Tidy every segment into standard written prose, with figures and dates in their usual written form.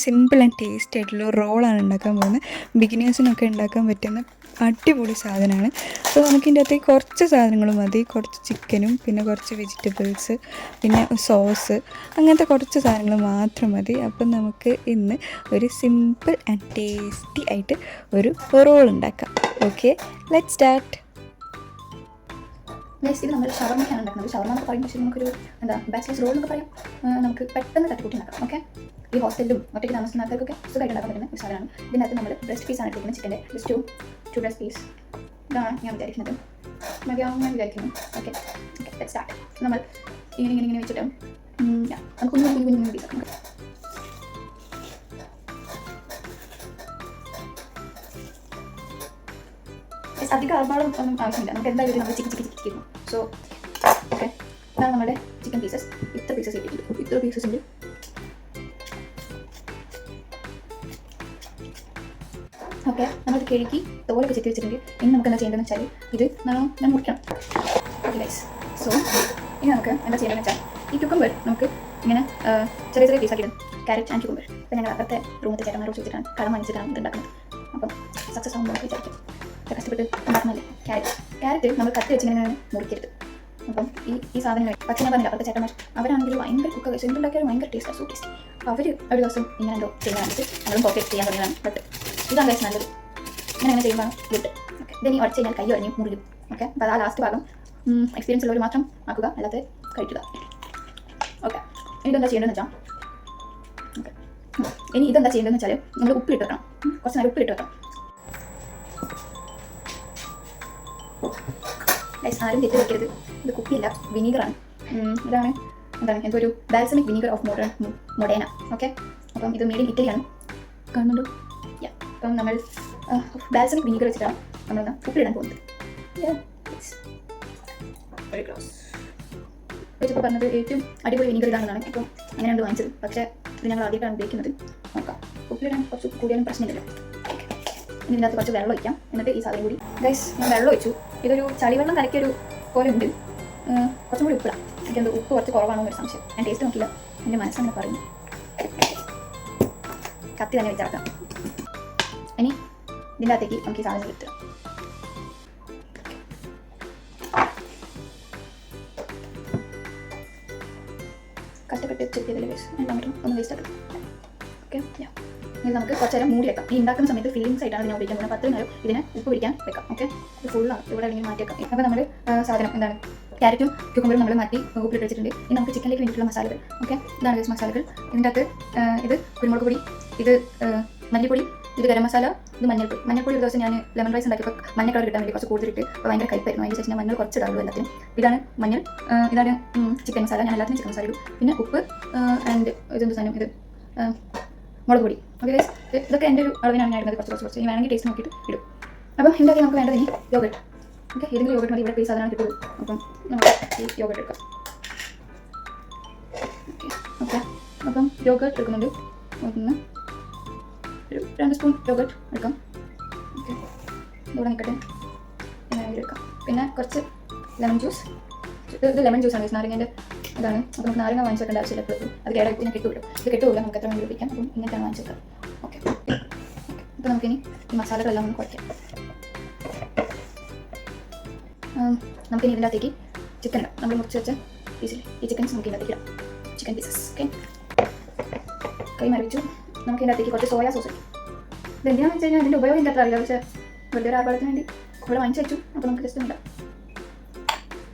Simple and tasty ആയിട്ടുള്ള റോളാണ് ഉണ്ടാക്കാൻ പോകുന്നത്. ബിഗിനേഴ്സിനൊക്കെ ഉണ്ടാക്കാൻ പറ്റുന്ന അടിപൊളി സാധനമാണ്. അപ്പോൾ നമുക്കിതിൻ്റെ അകത്തേക്ക് കുറച്ച് സാധനങ്ങൾ മതി. കുറച്ച് ചിക്കനും പിന്നെ കുറച്ച് വെജിറ്റബിൾസ് പിന്നെ സോസ് അങ്ങനത്തെ കുറച്ച് സാധനങ്ങൾ മാത്രം മതി. അപ്പം നമുക്ക് ഇന്ന് ഒരു സിമ്പിൾ ആൻഡ് ടേസ്റ്റി ആയിട്ട് ഒരു റോൾ ഉണ്ടാക്കാം. Okay, let's start. ഗൈസ്, ഇത് നമ്മൾ ഷവർമ്മയ്ക്കാണ് ഉണ്ടാക്കുന്നത്. ഷവർമ്മ എന്നൊക്കെ പറയും, പക്ഷേ നമുക്കൊരു ബാച്ചിലേഴ്സ് റോൾ എന്നൊക്കെ പറയാം. നമുക്ക് പെട്ടെന്ന് തട്ടിക്കൂട്ടി ഉണ്ടാക്കാം. ഓക്കെ, ഈ ഹോസ്റ്റലിലും ഒറ്റയ്ക്ക് താമസിക്കുന്ന ആൾക്കാർക്കൊക്കെ സുഖമായിട്ട് ഉണ്ടാക്കാൻ പറ്റുന്ന ഒരു സാധനമാണ്. ഇതിനകത്ത് നമ്മൾ ബ്രസ്റ്റ് പീസാണ് എടുക്കുന്നത്. ചിക്കൻ്റെ ടു ബ്രസ്റ്റ് പീസ് ഇതാണ് ഞാൻ വിചാരിക്കുന്നത്. മതിയാവും ഞാൻ വിചാരിക്കുന്നു. Okay okay, let's start. നമ്മൾ ഇങ്ങനെ വെച്ചിട്ട് നമുക്ക് കുഞ്ഞു പീസ് ആക്കാം. അധികം ആർഭാടം ഒന്നും ആവശ്യമില്ല. നമുക്ക് എന്തായാലും നമ്മൾ ചിക്കിക്കുന്നു. സോ ഓക്കെ, ഇതാണ് നമ്മുടെ ചിക്കൻ പീസസ്. ഇത്ര പീസസ് ഇട്ടിട്ടുണ്ട്. ഇത്ര പീസസ് ഉണ്ട്. ഓക്കെ, നമ്മൾ കഴുകി തോലൊക്കെ ചെത്തി വെച്ചിട്ടുണ്ട്. ഇനി നമുക്ക് എന്താ ചെയ്യേണ്ടതെന്ന് വെച്ചാൽ ഇത് ഞാൻ മുറിക്കണം. ഓക്കെ ഗൈസ്, സോ ഇനി നമുക്ക് എന്താ ചെയ്യേണ്ടതെന്ന് വെച്ചാൽ ഈ ക്യൂക്കമ്പർ നമുക്ക് ഇങ്ങനെ ചെറിയ ചെറിയ പീസാക്കിയിടും. Carrot and cucumber. അപ്പോൾ ഞങ്ങൾ അപ്പുറത്തെ റൂമത്തെ ചേട്ടന്മാരോട് ചോദിച്ചിട്ടാണ്, കടം വാങ്ങിച്ചിട്ടാണ് ഇത് ഉണ്ടാക്കുന്നത്. അപ്പം സക്സസ് ആകുമ്പോൾ വിചാരിക്കും. കഷ്ടപ്പെട്ട് ഉണ്ടാക്കുന്നല്ലേ. ക്യാരറ്റ് നമ്മൾ കത്തി വെച്ചിങ്ങനെ മുറിക്കരുത്. അപ്പം ഈ സാധനം പക്ഷേ ഞാൻ പറഞ്ഞില്ല, അവിടുത്തെ ചേട്ടന്മാർ അവരാണെങ്കിൽ ഭയങ്കര കുക്ക് എന്തുണ്ടാക്കിയാലും ഭയങ്കര ടേസ്റ്റാണ്, സോ ടേസ്റ്റ്. അപ്പോൾ അവർ ഒരു ദിവസം ഇങ്ങനെ എന്തോ ചെയ്യാൻ വേണ്ടിയിട്ട് നമ്മളും കോപ്പി ചെയ്യാൻ തുടങ്ങിയതാണ്. ബട്ട് ഇതാണ് ഗൈസ് നല്ലത്. ഇങ്ങനെ ചെയ്യുമ്പോൾ ഗുഡ്. ഓക്കെ, ഇതിനി ഉടച്ച് കഴിഞ്ഞാൽ കൈ കഴിഞ്ഞ് മുറിയും. ഓക്കെ, അപ്പോൾ ആ ലാസ്റ്റ് ഭാഗം എക്സ്പീരിയൻസ് ഉള്ളവർ മാത്രം ആക്കുക, അല്ലാതെ കഴിക്കുക. ഓക്കെ, ഇനി ഇതെന്താ ചെയ്യേണ്ടതെന്ന് വെച്ചാൽ നമ്മൾ ഉപ്പിട്ട് വെക്കണം. കുറച്ച് നേരം ഉപ്പിട്ട് വെക്കണം. ഗൈസ്, ആരും തെറ്റ് വയ്ക്കരുത്. ഇത് കുപ്പിയല്ല, വിനീഗറാണ്. ഇതാണ് എന്തോ ഒരു ബാൽസമിക് വിനീഗർ ഓഫ് മൊഡേന. ഓക്കെ, അപ്പം ഇത് മെയ്ഡ് ഇൻ ഇറ്റലിയാണ്. കാണുന്നുണ്ടോ? യാ, അപ്പം നമ്മൾ ബാൽസമിക് വിനീഗർ വെച്ചിട്ടാണ് നമ്മൾ ഉപ്പിലിടാൻ പോകുന്നത്. വെച്ചപ്പോൾ പറഞ്ഞത് ഏറ്റവും അടിപൊളി വിനീഗർ ഇതാണെന്നാണ്. അപ്പം അങ്ങനെയാണ് വാങ്ങിച്ചത്. പക്ഷേ ഇത് ഞങ്ങൾ ആദ്യമായിട്ടാണ് ഉപയോഗിക്കുന്നത്. നോക്കാം, ഉപ്പിലിടാൻ കുറച്ച് കൂടിയാലും പ്രശ്നമില്ലല്ലോ. ഇനി ഇതിനകത്ത് കുറച്ച് വെള്ളം ഒഴിക്കാം. എന്നിട്ട് ഈ സാധനം കൂടി ഗൈസ് ഞാൻ വെള്ളം ഒഴിച്ചു. ഇതൊരു ചളിവെള്ളം കലക്കിയൊരു പോലെ ഉണ്ട്. കുറച്ചും കൂടി ഉപ്പിടാം. എനിക്കെന്തോ ഉപ്പ് കുറച്ച് കുറവാണോ എന്നൊരു സംശയം. ഞാൻ ടേസ്റ്റ് നോക്കില്ല, എൻ്റെ മനസ്സങ്ങനെ പറയുന്നു. കത്തി തന്നെ വെച്ചിറക്കാം. ഇനി ഇതിൻ്റെ അകത്തേക്ക് നമുക്ക് ഈ സാധനം ഇട്ടാം. കഷ്ടപ്പെട്ട് ചെക്ക് ചെയ്തല്ലേ ഗൈസ്, എന്നിട്ട് ഒന്ന് വേസ്റ്റ് ആക്കാം. ഓക്കെ, ഇത് നമുക്ക് കുറച്ച് നേരം മൂടി വെക്കാം. ഈ ഉണ്ടാക്കുന്ന സമയത്ത് ഫില്ലിങ്സ് ആയിട്ടാണ് ഇതിനെ ഉപയോഗിക്കാൻ പോകുന്നത്. 10 നേരം ഇതിനെ ഉപ്പ് പിടിക്കാൻ വെക്കാം. ഓക്കെ, ഇത് ഫുള്ളാണ്, ഇവിടെ എവിടെയെങ്കിലും മാറ്റി വെക്കാം. അപ്പോൾ നമ്മൾ സാധനം എന്താണ് ക്യാരറ്റും ക്യൂക്കമ്പറും നമ്മൾ മാറ്റി ഉപ്പിട്ട് വെച്ചിട്ടുണ്ട്. ഇനി നമുക്ക് ചിക്കനിലേക്ക് വേണ്ടിയിട്ടുള്ള മസാലകൾ. ഓക്കെ, ഇതാണ് ഗൈസ് മസാലകൾ. ഇതിൻ്റെ അകത്ത് ഇത് കുരുമുളക് പൊടി, ഇത് മല്ലിപ്പൊടി, ഇത് ഗരം മസാല, ഇത് മഞ്ഞൾപ്പൊടി ഒരു ദിവസം ഞാൻ ലെമൺ റൈസ് ഉണ്ടാക്കിയപ്പോൾ മഞ്ഞ കളർ കിട്ടാൻ വേണ്ടി കുറച്ച് കൂടുതലിട്ട് അപ്പോൾ ഭയങ്കര കയ്പ്പായിരുന്നു. അതിന് ശേഷം ഞാൻ മഞ്ഞൾ കുറച്ച് ഇടാറുള്ളൂ എല്ലാത്തിനും. ഇതാണ് മഞ്ഞൾ. ഇതാണ് ചിക്കൻ മസാല. ഞാൻ എല്ലാത്തിനും ചിക്കൻ മസാല ഇടും. പിന്നെ ഉപ്പ് ആൻഡ് ഇതെന്ത് സാധനം, ഇത് മുളക് പൊടി. ഓക്കെ ഗൈസ്, ഇതൊക്കെ എൻ്റെ ഒരു അളവിനാണ് ഞാൻ ഇടുന്നത്. കുറച്ച് ഇനി വേണമെങ്കിൽ ടേസ്റ്റ് നോക്കിയിട്ട് ഇടും. അപ്പം ഇതിൻ്റെയൊക്കെ നമുക്ക് വേണ്ടത് ഇനി യോഗട്ട്. ഓക്കെ, ഏതെങ്കിലും യോഗട്ട് മതി. ഇവിടെ പീസ് സാധനമാണ് കിട്ടുള്ളൂ. അപ്പം നമുക്ക് ഈ യോഗട്ട് എടുക്കാം. ഓക്കെ, അപ്പം യോഗട്ട് എടുക്കുന്നുണ്ട്. ഒന്ന് ഒരു 2 സ്പൂൺ യോഗട്ട് എടുക്കാം. ഓക്കെ, ഇവിടെ നിൽക്കട്ടെ. എടുക്കാം. പിന്നെ കുറച്ച് ലെമൺ ജ്യൂസ്. ഇത് ലെമൺ ജ്യൂസാണ് ഗൈസ്, നാരങ്ങേൻ്റെ ഇതാണ്. അപ്പോൾ നമുക്ക് നാരങ്ങ വാങ്ങിച്ച് വെക്കേണ്ട ആവശ്യമില്ല. എപ്പോഴും അത് കേടായി ഞാൻ കിട്ടുവിടും. ഇത് കിട്ടുമില്ല, നമുക്ക് എത്ര വേണ്ടി ഉപയോഗിക്കാം. അപ്പം ഇങ്ങനത്തെയാണ് വാങ്ങിച്ചേക്കാം. ഓക്കെ, അപ്പോൾ നമുക്കിനി ഈ മസാലകളെല്ലാം ഒന്ന് കുറയ്ക്കാം. നമുക്കിനി ഇതിൻ്റെ അകത്തേക്ക് ചിക്കൻ ഇടാം. നമ്മൾ മുറിച്ച് വെച്ച പീസിൽ ഈ ചിക്കൻസ് നമുക്ക് ഇതിൻ്റെ അകത്തേക്ക് ഇടാം. Chicken pieces. ഓക്കെ, കൈ മറിച്ചു. നമുക്ക് ഇതിൻ്റെ അകത്തേക്ക് കുറച്ച് സോയാ സോസ് ഇടാം. ഇത് എന്തിനാണെന്ന് വെച്ച് കഴിഞ്ഞാൽ ഇതിൻ്റെ ഉപയോഗം എനിക്ക് അത്ര അറിയില്ല. പക്ഷേ വെറുതെ ഒരു ആർഭാടത്തിന് വേണ്ടി ഇവിടെ വാങ്ങിച്ച് വെച്ചു. അപ്പോൾ നമുക്ക് ജസ്റ്റ് ഇടാം.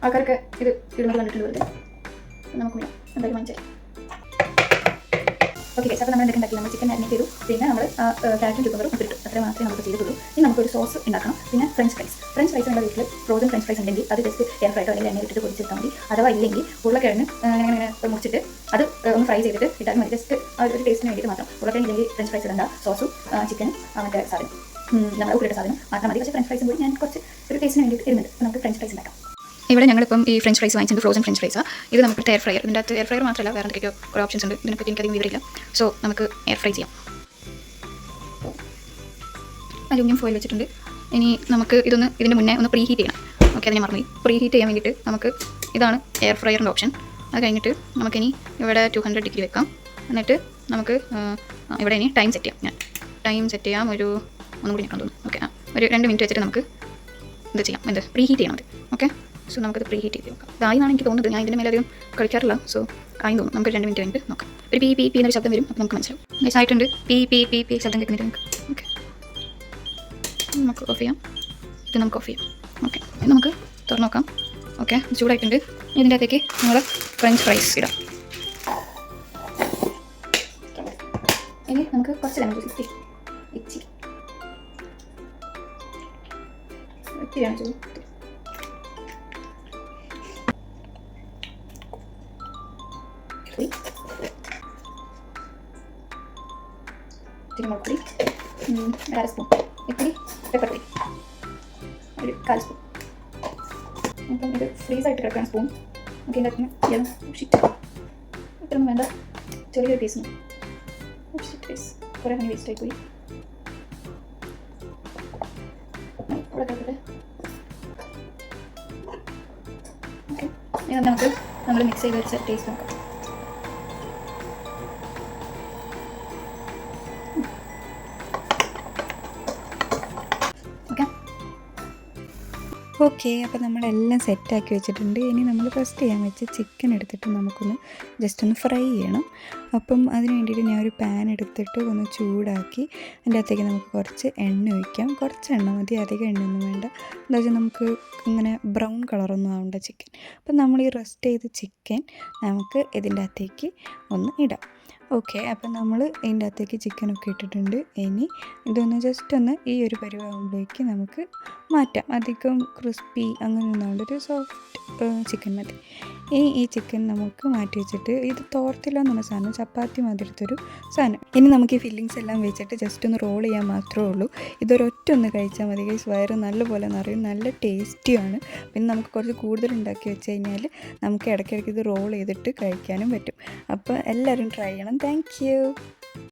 ആൾക്കാർക്ക് ഇത് ഇടുന്നത് കണ്ടിട്ടുണ്ട് വെറുതെ. നമുക്ക് എന്തായാലും വാങ്ങിച്ചാൽ ഓക്കെ ഗൈസ്. അപ്പോൾ നമ്മൾ എന്തൊക്കെ ഉണ്ടാക്കി, നമ്മൾ ചിക്കൻ മാരിനേറ്റ് ചെയ്തു. പിന്നെ നമ്മൾ ക്യാരറ്റും ക്യൂക്കമ്പറും ഇട്ടു. അത്ര മാത്രമേ നമുക്ക് ചെയ്തിട്ടുള്ളൂ. ഇനി നമുക്കൊരു സോസ് ഉണ്ടാക്കണം. പിന്നെ ഫ്രഞ്ച് ഫ്രൈസ് നമ്മുടെ വീട്ടിൽ ഫ്രോസൺ ഫ്രഞ്ച് ഫ്രൈസ് ഉണ്ടെങ്കിൽ അത് ജസ്റ്റ് എയർ ഫ്രൈറ്റോ അല്ലെങ്കിൽ എണ്ണയിൽ ഇട്ടിട്ട് പൊടിച്ചെടുത്താൽ മതി. അഥവാ ഇല്ലെങ്കിൽ ഉരുളക്കിഴങ്ങ് ഇങ്ങനെ മുറിച്ചിട്ട് അത് ഒന്ന് ഫ്രൈ ചെയ്തിട്ട് ഇട്ടാൽ മതി. ജസ്റ്റ് ആ ഒരു ടേസ്റ്റിന് വേണ്ടിയിട്ട് മാത്രം. ഉരുളക്കിഴങ്ങ് ഇല്ലെങ്കിൽ ഫ്രഞ്ച് ഫ്രൈസ് ഇടണ്ട. സോസും ചിക്കനും അങ്ങനത്തെ സാധനം നമ്മൾ ഉപ്പിട്ട സാധനം മാത്രം മതി. പക്ഷേ ഫ്രഞ്ച് ഫ്രൈസും കൂടി ഞാൻ കുറച്ച് ഒരു ടേസ്റ്റിന് വേണ്ടിയിട്ട് ഇരുന്നുണ്ട്. നമുക്ക് ഫ്രഞ്ച് ഫ്രൈസ് ഉണ്ടാക്കാം. ഇവിടെ ഞങ്ങളിപ്പം ഈ ഫ്രഞ്ച് ഫ്രൈസ് വാങ്ങിച്ചിട്ടുണ്ട്, ഫ്രോസൺ ഫ്രഞ്ച് ഫ്രൈസാണ്. ഇത് നമുക്ക് എയർ ഫ്രയർ. ഇതിൻ്റെ അകത്ത് എയർ ഫ്രയർ മാത്രമല്ല വേറെ എന്തൊക്കെയോ കുറേ ഓപ്ഷൻസ് ഉണ്ട്. ഇതിനെപ്പറ്റി എനിക്കധികം വിവരമില്ല. സോ നമുക്ക് എയർ ഫ്രൈ ചെയ്യാം. അലൂമിനിയം ഫോയിൽ വെച്ചിട്ടുണ്ട്. ഇനി നമുക്ക് ഇതിൻ്റെ മുന്നേ ഒന്ന് പ്രീ ഹീറ്റ് ചെയ്യണം. ഓക്കെ, അതിനെ മറന്നു. പ്രീ ഹീറ്റ് ചെയ്യാൻ വേണ്ടിയിട്ട് നമുക്ക് ഇതാണ് എയർ ഫ്രയറിൻ്റെ ഓപ്ഷൻ. അത് കഴിഞ്ഞിട്ട് നമുക്കിനി ഇവിടെ 200 ഡിഗ്രി വെക്കാം. എന്നിട്ട് നമുക്ക് ഇവിടെ ഇനി ടൈം സെറ്റ് ചെയ്യാം. ഞാൻ ടൈം സെറ്റ് ചെയ്യാം. ഒന്നും കൂടി ഞെക്കാൻ തോന്നുന്നു. ഓക്കെ, ഒരു 2 മിനിറ്റ് വെച്ചിട്ട് നമുക്ക് ഇത് ചെയ്യാം. പ്രീ ഹീറ്റ് ചെയ്യണം അത്. ഓക്കെ, സോ നമുക്കത് പ്രീ ഹീറ്റ് ചെയ്ത് നോക്കാം. ഇതായിന്നാണ് എനിക്ക് തോന്നുന്നത്. ഞാൻ ഇതിൻ്റെ മേലെ അധികം കളിക്കാറില്ല. സോ ആയി തോന്നും. നമുക്ക് 2 മിനിറ്റ് കഴിഞ്ഞിട്ട് നോക്കാം. ഒരു പി പി പി എന്നൊരു ശബ്ദം വരും. അപ്പോൾ നമുക്ക് മനസ്സിലാവും. ഗൈസ് ആയിട്ടുണ്ട്. പി പി പി പി ശബ്ദം കേൾക്കുന്നില്ല നമുക്ക്. ഓക്കെ, നമുക്ക് ഓഫ് ചെയ്യാം. ഇത് നമുക്ക് ഓഫ് ചെയ്യാം. ഓക്കെ, ഇത് നമുക്ക് തുറന്ന് നോക്കാം. ഓക്കെ, ചൂടായിട്ടുണ്ട്. ഇതിൻ്റെ അകത്തേക്ക് നമ്മൾ ഫ്രഞ്ച് ഫ്രൈസ് ഇടാം. ഇനി നമുക്ക് കുറച്ച് ലെമൺ ജ്യൂസ് ഇച്ചിരി ഇത്തിരിയാണ് ചൂട്. ഇത്തിരി മുളക് പൊടി, 1/2 സ്പൂൺ, ഇത്തിരി പെപ്പർ പൊടി, ഒരു 1/4 സ്പൂൺ. അപ്പം ഇത് ഫ്രീസായിട്ട് കിടക്കുന്ന സ്പൂൺ. നമുക്ക് ഇതിൻ്റെ അകത്ത് ഷിറ്റ് ഇത്രയൊന്നും വേണ്ട. ചെറിയൊരു പീസ് ഷിറ്റ് പീസ് കുറേ ഹണി വേസ്റ്റായി പോയി. ഇവിടെ കിടക്കട്ടെ. ഓക്കെ, ഇനി നമുക്ക് നമ്മൾ മിക്സ് ചെയ്ത് വെച്ച ടേസ്റ്റ് നോക്കാം. ഓക്കെ, അപ്പോൾ നമ്മളെല്ലാം സെറ്റാക്കി വെച്ചിട്ടുണ്ട്. ഇനി നമ്മൾ റസ്റ്റ് ചെയ്യാൻ വെച്ച് ചിക്കൻ എടുത്തിട്ട് നമുക്കൊന്ന് ജസ്റ്റ് ഒന്ന് ഫ്രൈ ചെയ്യണം. അപ്പം അതിന് വേണ്ടിയിട്ട് ഞാൻ ഒരു പാൻ എടുത്തിട്ട് ഒന്ന് ചൂടാക്കി അതിൻ്റെ അകത്തേക്ക് നമുക്ക് കുറച്ച് എണ്ണ ഒഴിക്കാം. കുറച്ച് എണ്ണ മതി, അധികം എണ്ണയൊന്നും വേണ്ട. എന്താ വെച്ചാൽ നമുക്ക് ഇങ്ങനെ ബ്രൗൺ കളറൊന്നും ആവേണ്ട ചിക്കൻ. അപ്പം നമ്മൾ ഈ റസ്റ്റ് ചെയ്ത ചിക്കൻ നമുക്ക് ഇതിൻ്റെ അകത്തേക്ക് ഒന്ന് ഇടാം. ഓക്കെ, അപ്പം നമ്മൾ ഇതിൻ്റെ അകത്തേക്ക് ചിക്കനൊക്കെ ഇട്ടിട്ടുണ്ട്. ഇനി ഇതൊന്ന് ജസ്റ്റ് ഒന്ന് ഈ ഒരു പരുവാകുമ്പോഴേക്ക് നമുക്ക് മാറ്റാം. അധികം ക്രിസ്പി അങ്ങനെയൊന്നും ആവേണ്ട, ഒരു സോഫ്റ്റ് ചിക്കൻ മതി. ഇനി ഈ ചിക്കൻ നമുക്ക് മാറ്റി വെച്ചിട്ട് ഇത് തോർത്തില്ല എന്നുള്ള സാധനം, ചപ്പാത്തി മാതിരത്തൊരു സാധനം. ഇനി നമുക്ക് ഈ ഫില്ലിങ്സ് എല്ലാം വെച്ചിട്ട് ജസ്റ്റ് ഒന്ന് റോൾ ചെയ്യാൻ മാത്രമേ ഉള്ളൂ. ഇതൊരൊറ്റ ഒന്ന് കഴിച്ചാൽ മതി ഗൈസ്. വയറ് നല്ലപോലെ നിറയും, നല്ല ടേസ്റ്റിയാണ്. പിന്നെ നമുക്ക് കുറച്ച് കൂടുതൽ ഉണ്ടാക്കി വെച്ച് കഴിഞ്ഞാൽ നമുക്ക് ഇടയ്ക്കിടയ്ക്ക് ഇത് റോൾ ചെയ്തിട്ട് കഴിക്കാനും പറ്റും. അപ്പോൾ എല്ലാവരും ട്രൈ ചെയ്യണം. Thank you.